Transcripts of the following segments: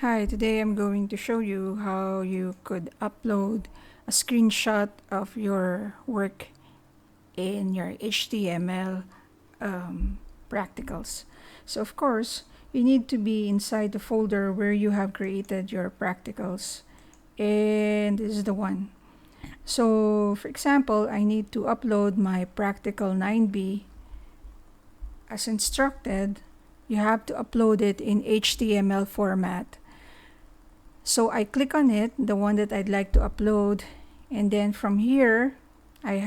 Hi, today I'm going to show you how you could upload a screenshot of your work in your HTML practicals. So of course, you need to be inside the folder where you have created your practicals. And this is the one. So for example, I need to upload my practical 9B as instructed. You have to upload it in HTML format. So I click on it, the one that I'd like to upload, and then from here, I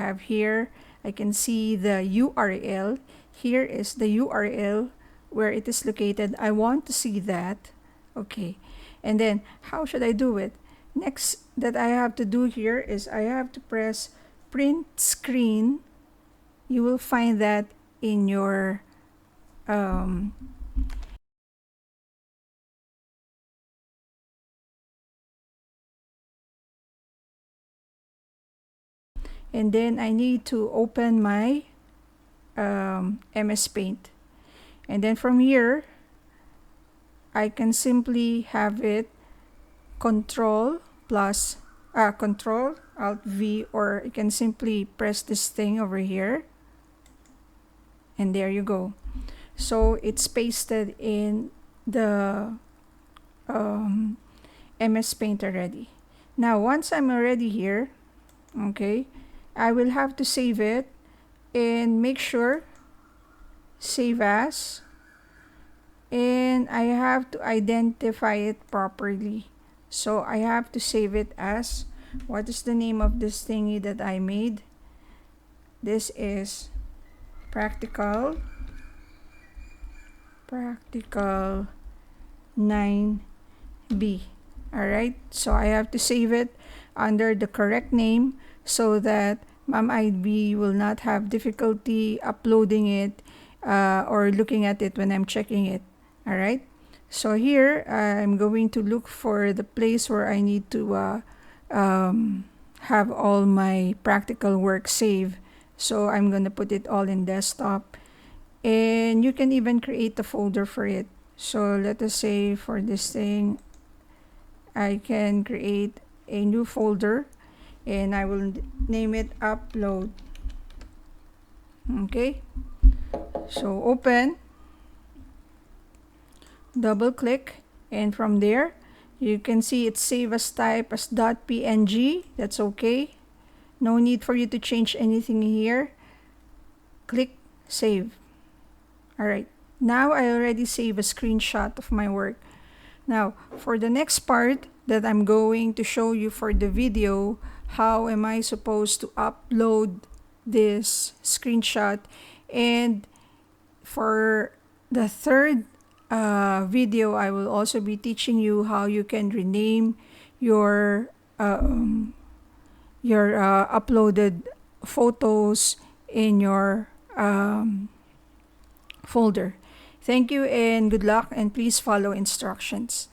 can see the URL. Here is the URL where it is located. I want to see that. Okay. And then how should I do it? Next that I have to do here is I have to press print screen. You will find that in your and then I need to open my MS Paint. And then from here, I can simply have it Control Alt V, or you can simply press this thing over here. And there you go. So it's pasted in the MS Paint already. Now, once I'm already here, okay, I will have to save it and make sure save as, and I have to identify it properly. So I have to save it as, what is the name of this thingy that I made? This is practical 9B. Alright, so I have to save it under the correct name so that Ma'am IB will not have difficulty uploading it or looking at it when I'm checking it. Alright, so here I'm going to look for the place where I need to have all my practical work saved. So I'm going to put it all in desktop, and you can even create a folder for it. So let us say for this thing, I can create a new folder and I will name it upload. Okay, so open, double click, and from there you can see it's save as type as .png. That's okay. No need for you to change anything here. Click save. Alright, now I already save a screenshot of my work. Now, for the next part that I'm going to show you for the video, how am I supposed to upload this screenshot? And for the third video, I will also be teaching you how you can rename your uploaded photos in your folder. Thank you and good luck, and please follow instructions.